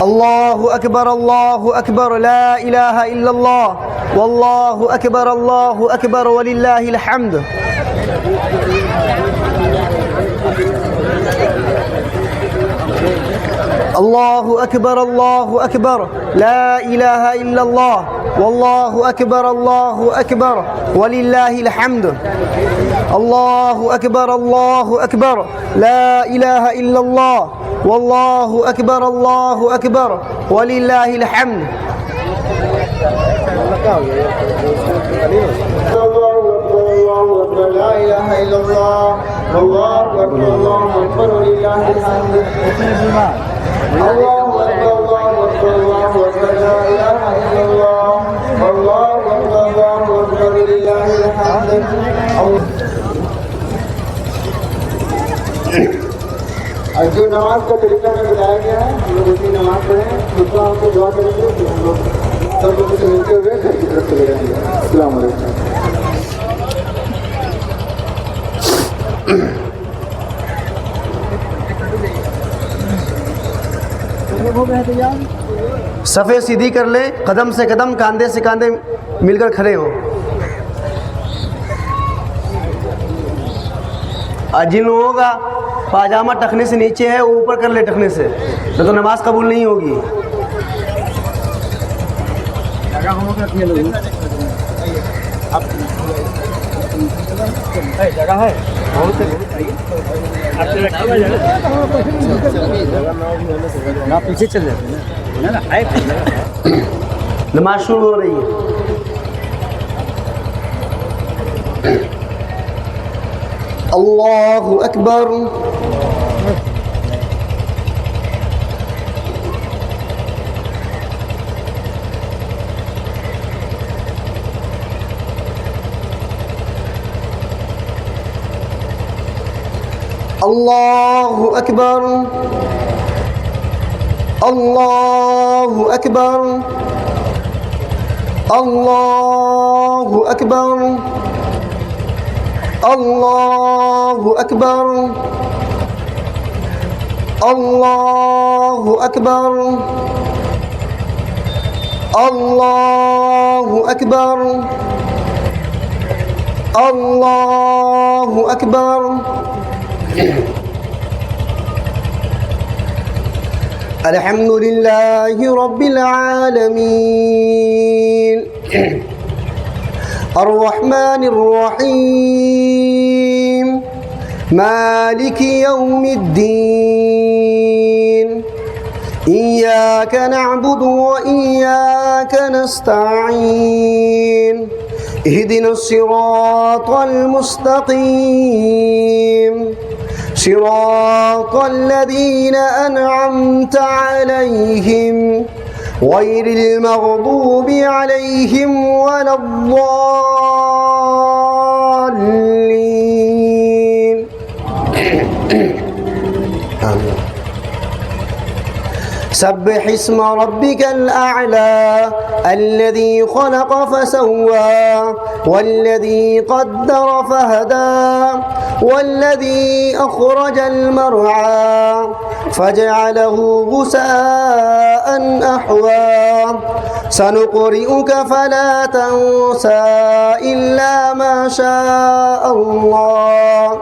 الله أكبر الله أكبر لا إله إلا الله والله أكبر ولله الحمد. الله أكبر لا إله إلا الله والله أكبر ولله الحمد. الله أكبر لا إله إلا الله والله أكبر ولله الحمد. لا إله إلا الله والله أكبر ولله الحمد. الله أكبر لا إله إلا الله والله أكبر ولله الحمد. जो नमाज का तरीका में बताया गया है, हम लोग उसी नमाज पढ़ें, दूसरा हमको दुआ करेंगे, फिर हम लोग सब लोगों से मिलते हुए घर की तरफ चले जाएंगे। अस्सलाम वालेकुम। सफ़े सीधी कर ले, कदम से कदम, कंधे से कंधे मिलकर खड़े हो। और जिन लोगों का पाजामा टखने से नीचे है वो ऊपर कर ले टखने से, तो नमाज कबूल नहीं होगी। जगह है ना, पीछे चल जाते हैं। नमाज शुरू हो रही है। अल्लाहु अकबर। अल्लाहु अकबर अल्लाहु अकबर अल्लाहु अकबर अल्लाहु अकबर अल्लाहु अकबर अल्लाहु अकबर अल्लाहु अकबर। अल्हम्दुलिल्लाहि रब्बिल आलमीन अर्रहमानिर रहीम मालिकि यौमिद्दीन इय्याका नअबुदु व इय्याका नस्तईन इहदिनस सिरातल मुस्तकीम صراط الذين أنعمت عليهم غير المغضوب عليهم ولا الضالين. سبح اسم ربك الأعلى الذي خلق فسوى والذي قدر فهدى والذي أخرج المرعى فجعله غثاء أحوى سنقرئك فلا تنسى إلا ما شاء الله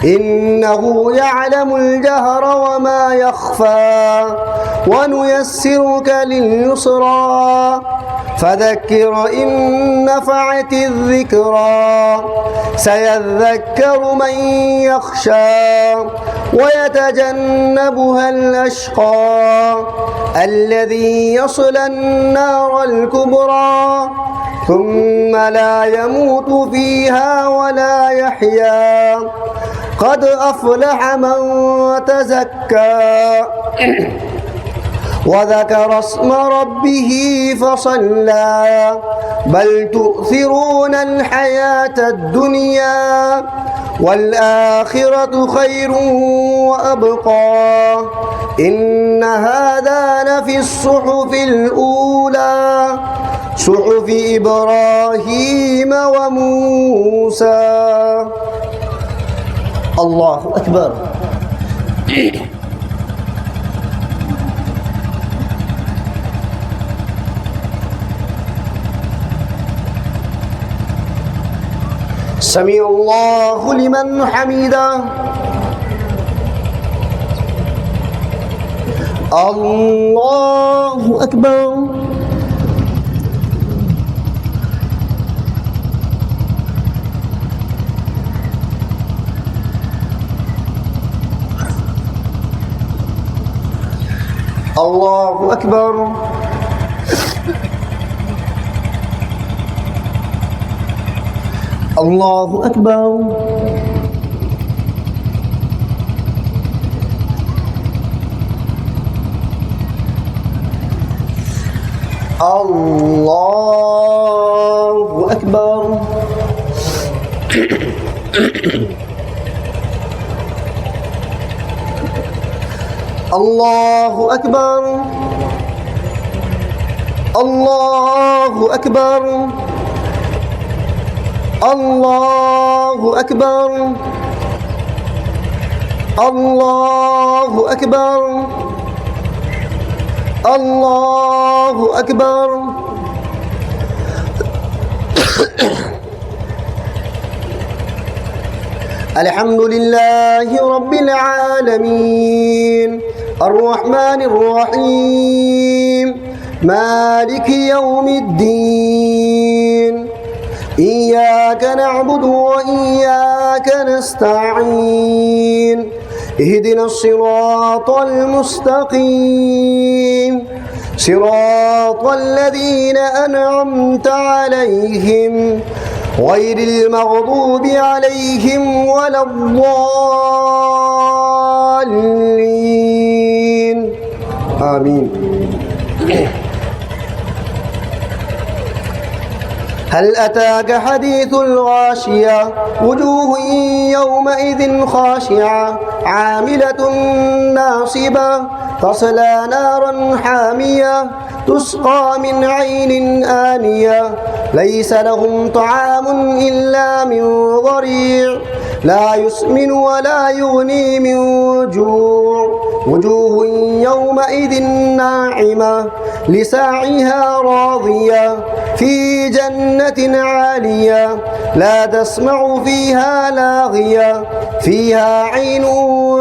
إنه يعلم الجهر وما يخفى ونيسرك لليسرى فذكر إن نفعت الذكرى سيذكر من يخشى ويتجنبها الأشقى الذي يصلى النار الكبرى ثم لا يموت فيها ولا يحيا قد أفلح من تزكى وذكر اسم ربه فصلى بل تؤثرون الحياة الدنيا والآخرة خير وأبقى إن هذا لفي الصحف الأولى صحف إبراهيم وموسى. الله أكبر. سمع الله لمن حمده الله أكبر الله أكبر الله أكبر الله أكبر الله أكبر الله أكبر الله أكبر الله أكبر الله أكبر الحمد لله رب العالمين الرحمن الرحيم مالك يوم الدين إياك نعبد وإياك نستعين اهدنا الصراط المستقيم صراط الذين أنعمت عليهم غير المغضوب عليهم ولا الضالين آمين. هل أتاك حديث الغاشية وجوه يومئذ خاشعة عاملة ناصبة تصلى نارا حامية تسقى من عين آنية ليس لهم طعام إلا من ضريع لا يسمن ولا يغني من جوع وجوه يومئذ ناعمة لسعيها راضية في جنة عالية لا تسمع فيها لاغية فيها عين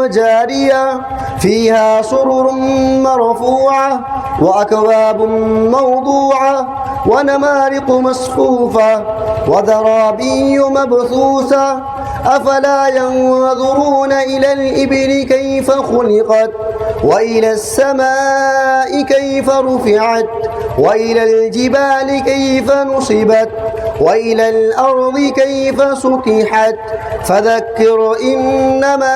جارية فيها سرر مرفوعة وأكواب موضوعة ونمارق مصفوفة وزرابي مبثوثة أفلا ينظرون إلى الإبل كيف خلقت وإلى السماء كيف رفعت وإلى الجبال كيف نصبت وإلى الأرض كيف سطحت فذكر إنما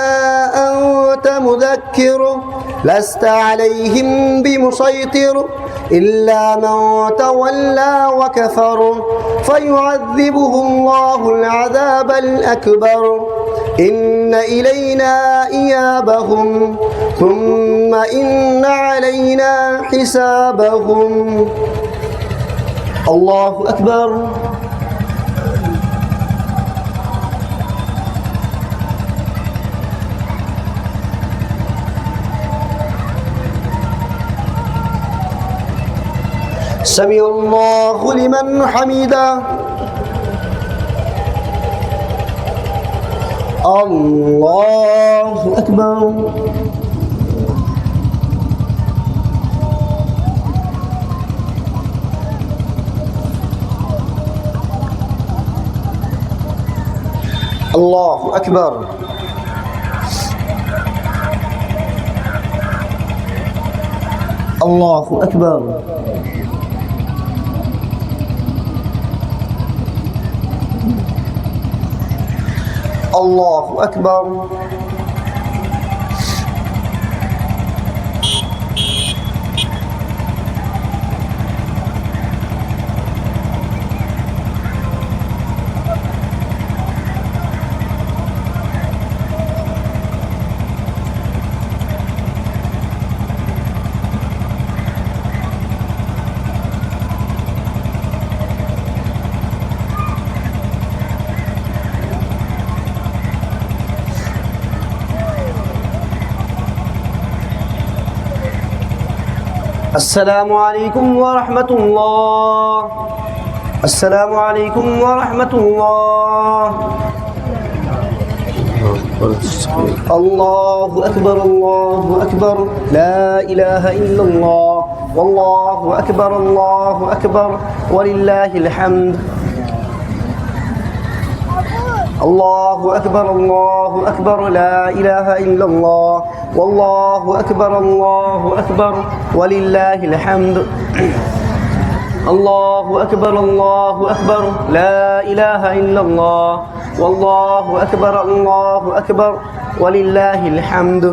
أنت مذكر لست عليهم بمسيطر إلا من تولى وكفر فيعذبه الله العذاب الأكبر إن إلينا إيابهم ثم إن علينا حسابهم. الله أكبر. سمع الله لمن حمده الله أكبر. الله أكبر. الله أكبر. الله أكبر. السلام عليكم ورحمة الله. السلام علیکم ورحمۃ اللہ. اللہ اکبر اللہ اکبر لا الہ الا اللہ واللہ اکبر وللہ الحمد. اللہ اکبر لا الہ الا اللہ واللہ اکبر وللہ الحمد. اللہ اکبر لا الہ الا اللہ واللہ اکبر وللہ الحمد.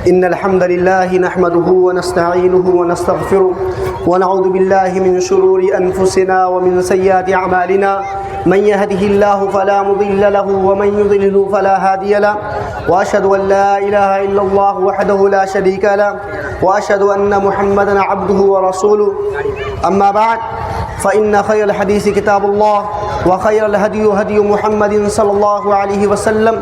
إن الحمد لله نحمده ونستعينه ونستغفره ونعوذ بالله من شرور أنفسنا ومن سيئات أعمالنا. من يهده الله فلا مضل له ومن يضلل فلا هادي له. وأشهد أن لا إله إلا الله وحده لا شريك له وأشهد أن محمدا عبده ورسوله. أما بعد فإن خير الحديث كتاب الله وخير الهدي هدي محمد صلى الله عليه وسلم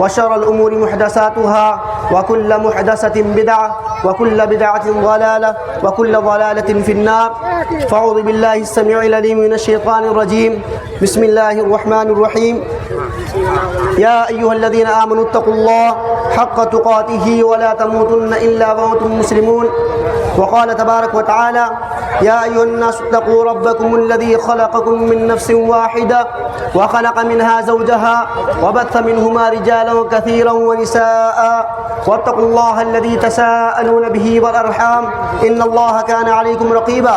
وشر الأمور محدثاتها وكل محدثة بدعة وكل بدعة ضلالة وكل ضلالة في النار. فأعوذ بالله السميع العليم من الشيطان الرجيم. بسم الله الرحمن الرحيم. يا أيها الذين آمنوا اتقوا الله حق تقاته ولا تموتن إلا وأنتم مسلمون. وقال تبارك وتعالى يا أيها الناس اتقوا ربكم الذي خلقكم من نفس واحدة وخلق منها زوجها وبث منهما رجالا كثيرا ونساء واتقوا الله الذي تساءلون به والأرحام إن الله كان عليكم رقيبا.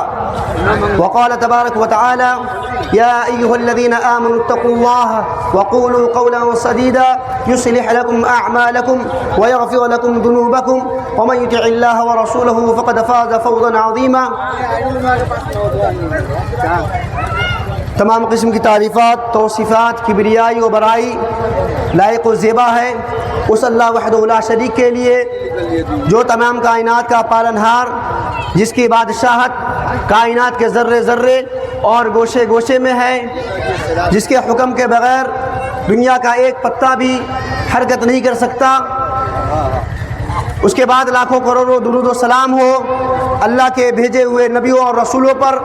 وقال تبارك وتعالى يا أيها الذين آمنوا اتقوا الله وقولوا قولا سديدا يصلح لكم أعمالكم ويغفر لكم ذنوبكم ومن يطع الله ورسوله فقد فاز فوزا عظيما. تمام قسم کی تعریفات توصیفات کبریائی و برائی لائق و زیبا ہے اس اللہ وحدہ لا شریک کے لیے جو تمام کائنات کا پالنہار، جس کی بادشاہت کائنات کے ذرے ذرے اور گوشے گوشے میں ہے، جس کے حکم کے بغیر دنیا کا ایک پتا بھی حرکت نہیں کر سکتا. اس کے بعد لاکھوں کروڑوں درود و سلام ہو اللہ کے بھیجے ہوئے نبیوں اور رسولوں پر،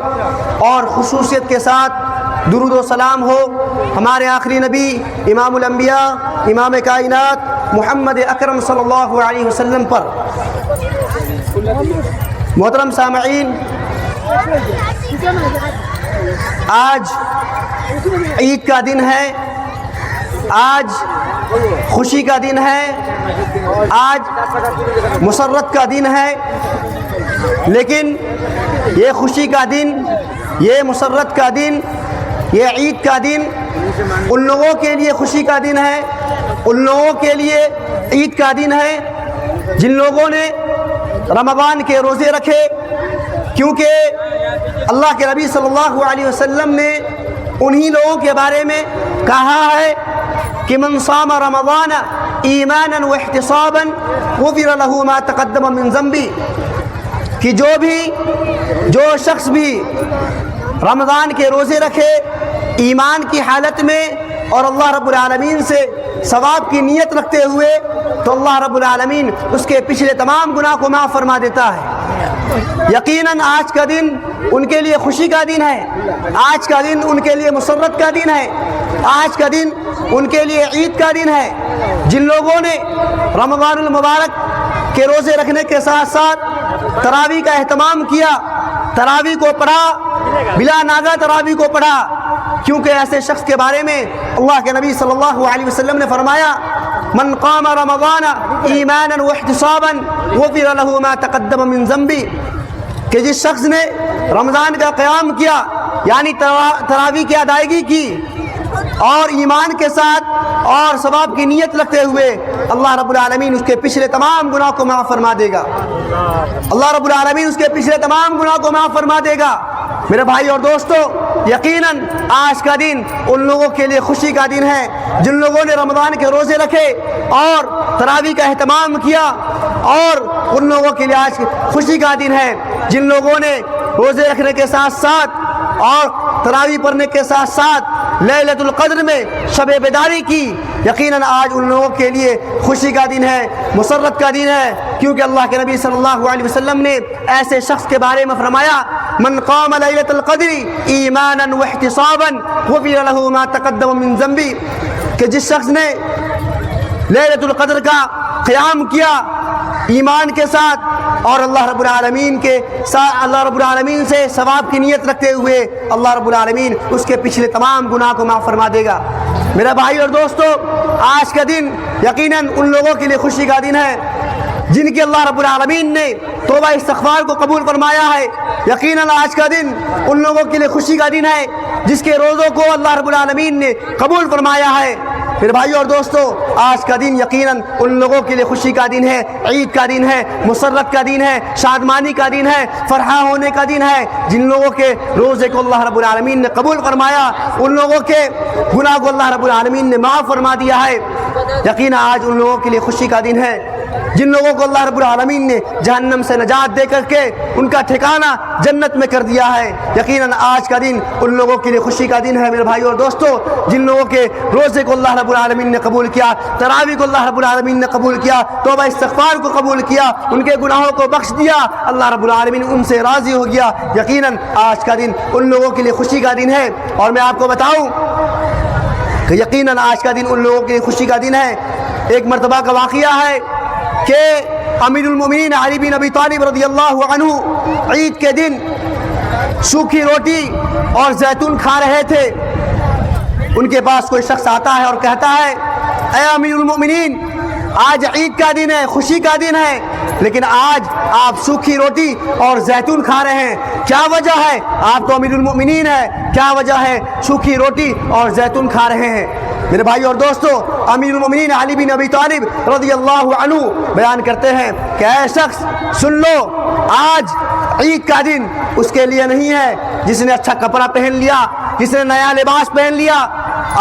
اور خصوصیت کے ساتھ درود و سلام ہو ہمارے آخری نبی امام الانبیاء امام کائنات محمد اکرم صلی اللہ علیہ وسلم پر. محترم سامعین، آج عید کا دن ہے، آج خوشی کا دن ہے، آج مسرت کا دن ہے. لیکن یہ خوشی کا دن، یہ مسرت کا دن، یہ عید کا دن ان لوگوں کے لیے خوشی کا دن ہے، ان لوگوں کے لیے عید کا دن ہے جن لوگوں نے رمضان کے روزے رکھے. کیونکہ اللہ کے نبی صلی اللہ علیہ وسلم نے انہی لوگوں کے بارے میں کہا ہے کہ من صام رمضان ایمانا واحتسابا غفر له ما تقدم من ذنبه، کہ جو شخص بھی رمضان کے روزے رکھے ایمان کی حالت میں اور اللہ رب العالمین سے ثواب کی نیت رکھتے ہوئے، تو اللہ رب العالمین اس کے پچھلے تمام گناہ کو معاف فرما دیتا ہے. یقیناً آج کا دن ان کے لیے خوشی کا دن ہے، آج کا دن ان کے لیے مسرت کا دن ہے، آج کا دن ان کے لیے عید کا دن ہے. جن لوگوں نے رمضان المبارک کے روزے رکھنے کے ساتھ ساتھ تراویح کا اہتمام کیا، تراویح کو پڑھا، بلا ناغہ تراویح کو پڑھا، کیونکہ ایسے شخص کے بارے میں اللہ کے نبی صلی اللہ علیہ وسلم نے فرمایا من قام رمضان ایمانا واحتسابا غفر له ما تقدم من ذنبه، کہ جس شخص نے رمضان کا قیام کیا یعنی تراویح کی ادائیگی کی اور ایمان کے ساتھ اور ثواب کی نیت رکھتے ہوئے، اللہ رب العالمین اس کے پچھلے تمام گناہ کو معاف فرما دے گا. اللہ رب العالمین اس کے پچھلے تمام گناہ کو معاف فرما دے گا. میرے بھائی اور دوستو، یقیناً آج کا دن ان لوگوں کے لیے خوشی کا دن ہے جن لوگوں نے رمضان کے روزے رکھے اور تراویح کا اہتمام کیا، اور ان لوگوں کے لیے آج خوشی کا دن ہے جن لوگوں نے روزے رکھنے کے ساتھ ساتھ اور تراویح پڑھنے کے ساتھ ساتھ لیلۃ القدر میں شب بیداری کی، یقیناً آج ان لوگوں کے لیے خوشی کا دن ہے، مسرت کا دن ہے، کیونکہ اللہ کے نبی صلی اللہ علیہ وسلم نے ایسے شخص کے بارے میں فرمایا من قام لیلۃ القدر ایمانا واحتسابا غفر له ما تقدم من ذنبه، کہ جس شخص نے لیلۃ القدر کا قیام کیا ایمان کے ساتھ اور اللہ رب العالمین کے ساتھ، اللہ رب العالمین سے ثواب کی نیت رکھتے ہوئے، اللہ رب العالمین اس کے پچھلے تمام گناہ کو معاف فرما دے گا۔ میرا بھائی اور دوستو، آج کا دن یقیناً ان لوگوں کے لیے خوشی کا دن ہے جن کی اللہ رب العالمین نے توبہ استغفار کو قبول فرمایا ہے۔ یقیناً آج کا دن ان لوگوں کے لیے خوشی کا دن ہے جس کے روزوں کو اللہ رب العالمین نے قبول فرمایا ہے۔ پھر بھائیو اور دوستو، آج کا دن یقیناً ان لوگوں کے لیے خوشی کا دن ہے، عید کا دن ہے، مسرت کا دن ہے، شادمانی کا دن ہے، فرحہ ہونے کا دن ہے، جن لوگوں کے روزے کو اللہ رب العالمین نے قبول فرمایا، ان لوگوں کے گناہ کو اللہ رب العالمین نے معاف فرما دیا ہے۔ یقیناً آج ان لوگوں کے لیے خوشی کا دن ہے جن لوگوں کو اللہ رب العالمین نے جہنم سے نجات دے کر کے ان کا ٹھکانہ جنت میں کر دیا ہے۔ یقیناً آج کا دن ان لوگوں کے لیے خوشی کا دن ہے میرے بھائیو اور دوستو، جن لوگوں کے روزے کو اللہ رب العالمین نے قبول کیا، تراویح کو اللہ رب العالمین نے قبول کیا، توبہ استغفار کو قبول کیا، ان کے گناہوں کو بخش دیا، اللہ رب العالمین ان سے راضی ہو گیا۔ یقیناً آج کا دن ان لوگوں کے لیے خوشی کا دن ہے۔ اور میں آپ کو بتاؤں کہ یقیناً آج کا دن ان لوگوں کے لیے خوشی کا دن ہے۔ ایک مرتبہ کا واقعہ ہے کہ امیر المومنین علی بن ابی طالب رضی اللہ عنہ عید کے دن سوکھی روٹی اور زیتون کھا رہے تھے۔ ان کے پاس کوئی شخص آتا ہے اور کہتا ہے اے امیر المومنین، آج عید کا دن ہے، خوشی کا دن ہے، لیکن آج آپ سوکھی روٹی اور زیتون کھا رہے ہیں، کیا وجہ ہے؟ آپ تو امیر المومنین ہیں، کیا وجہ ہے سوکھی روٹی اور زیتون کھا رہے ہیں؟ میرے بھائی اور دوستو، امیر المومنین علی بن ابی طالب رضی اللہ عنہ بیان کرتے ہیں کہ اے شخص سن لو، آج عید کا دن اس کے لیے نہیں ہے جس نے اچھا کپڑا پہن لیا، جس نے نیا لباس پہن لیا۔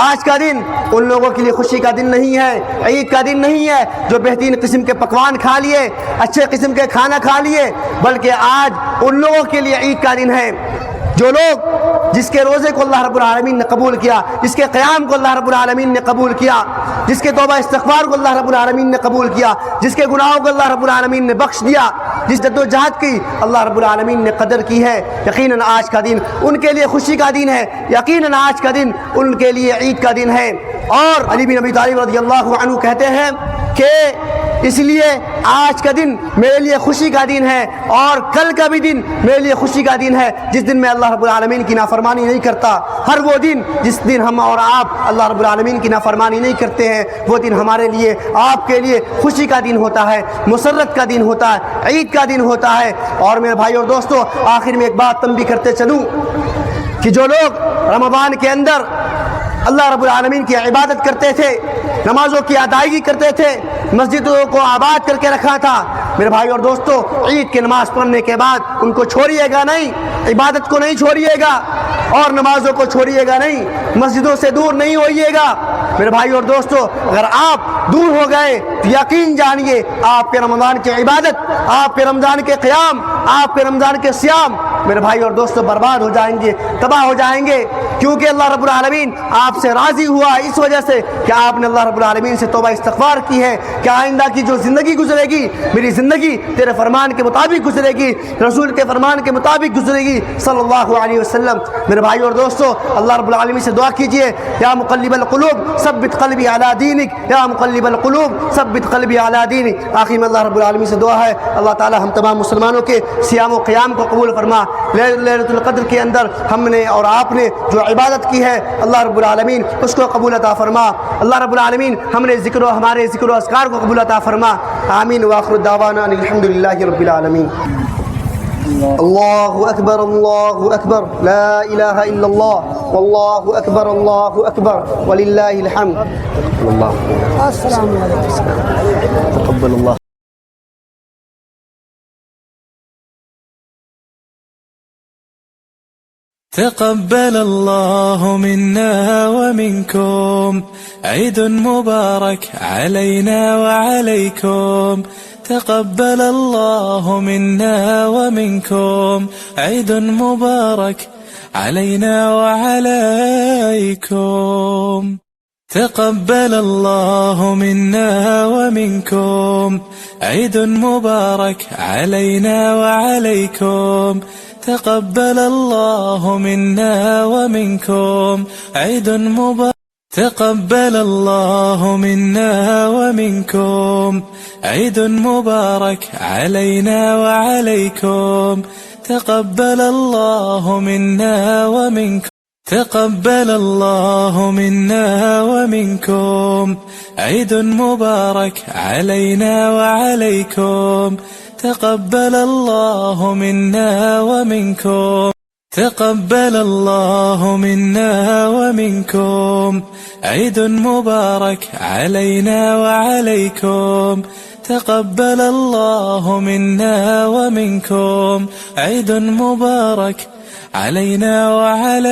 آج کا دن ان لوگوں کے لیے خوشی کا دن نہیں ہے، عید کا دن نہیں ہے جو بہترین قسم کے پکوان کھا لیے، اچھے قسم کے کھانا کھا لیے، بلکہ آج ان لوگوں کے لیے عید کا دن ہے جو لوگ جس کے روزے کو اللہ رب العالمین نے قبول کیا، جس کے قیام کو اللہ رب العالمین نے قبول کیا، جس کے توبہ استغفار کو اللہ رب العالمین نے قبول کیا، جس کے گناہوں کو اللہ رب العالمین نے بخش دیا، جس جد و جہد کی اللہ رب العالمین نے قدر کی ہے۔ یقیناً آج کا دن ان کے لیے خوشی کا دن ہے، یقیناً آج کا دن ان کے لیے عید کا دن ہے۔ اور علی بن ابی طالب رضی اللہ عنہ کہتے ہیں کہ اس لیے آج کا دن میرے لیے خوشی کا دن ہے اور کل کا بھی دن میرے لیے خوشی کا دن ہے جس دن میں اللہ رب العالمین کی نافرمانی نہیں کرتا۔ ہر وہ دن جس دن ہم اور آپ اللہ رب العالمین کی نافرمانی نہیں کرتے ہیں، وہ دن ہمارے لیے، آپ کے لیے خوشی کا دن ہوتا ہے، مسرت کا دن ہوتا ہے، عید کا دن ہوتا ہے۔ اور میرے بھائی اور دوستو، آخر میں ایک بات تنبیہ کرتے چلوں کہ جو لوگ رمضان کے اندر اللہ رب العالمین کی عبادت کرتے تھے، نمازوں کی ادائیگی کرتے تھے، مسجدوں کو آباد کر کے رکھا تھا، میرے بھائی اور دوستو، عید کی نماز پڑھنے کے بعد ان کو چھوڑیے گا نہیں، عبادت کو نہیں چھوڑیے گا اور نمازوں کو چھوڑیے گا نہیں، مسجدوں سے دور نہیں ہوئیے گا۔ میرے بھائی اور دوستو، اگر آپ دور ہو گئے تو یقین جانیے آپ کے رمضان کی عبادت، آپ کے رمضان کے قیام، آپ کے رمضان کے صیام میرے بھائی اور دوستو برباد ہو جائیں گے، تباہ ہو جائیں گے، کیونکہ اللہ رب العالمین آپ سے راضی ہوا اس وجہ سے کہ آپ نے اللہ رب العالمین سے توبہ استغفار کی ہے کہ آئندہ کی جو زندگی گزرے گی، میری زندگی تیرے فرمان کے مطابق گزرے گی، رسول کے فرمان کے مطابق گزرے گی صلی اللہ علیہ وسلم۔ میرے بھائی اور دوستو، اللہ رب العالمین سے دعا کیجئے، یا مقلب القلوب ثبت قلبی علی دینک، یا مقلب القلوب ثبت قلبی علی دینک۔ آخر میں اللہ رب العالمین سے دعا ہے اللہ تعالی ہم تمام مسلمانوں کے صیام و قیام کو قبول فرما۔ لیلۃ القدر کے اندر ہم نے اور آپ نے جو عبادت کی ہے اللہ رب العالمین اس کو قبول عطا فرما۔ اللہ رب العالمین ہمارے ذکر و اذکار کو قبول عطا فرما۔ آمین وآخر دعوانا الحمدللہ رب العالمین۔ اللہ اکبر اللہ اکبر، لا الہ الا اللہ، واللہ اکبر اللہ اکبر، وللہ الحمد۔ السلام علیکم، تقبل اللہ۔ تقبل الله منا ومنكم، عيد مبارك علينا وعليكم. تقبل الله منا ومنكم، عيد مبارك علينا وعليكم. تقبل الله منا ومنكم عيد مبارك علينا وعليكم. تقبل الله منا ومنكم عيد مبارك. تقبل الله منا ومنكم عيد مبارك علينا وعليكم. تقبل الله منا ومنكم. تقبل الله منا ومنكم عيد مبارك علينا وعليكم. تقبل الله منا ومنكم. تقبل الله منا ومنكم عيد مبارك علينا وعليكم. تقبل الله منا ومنكم عيد مبارك علينا وعليكم.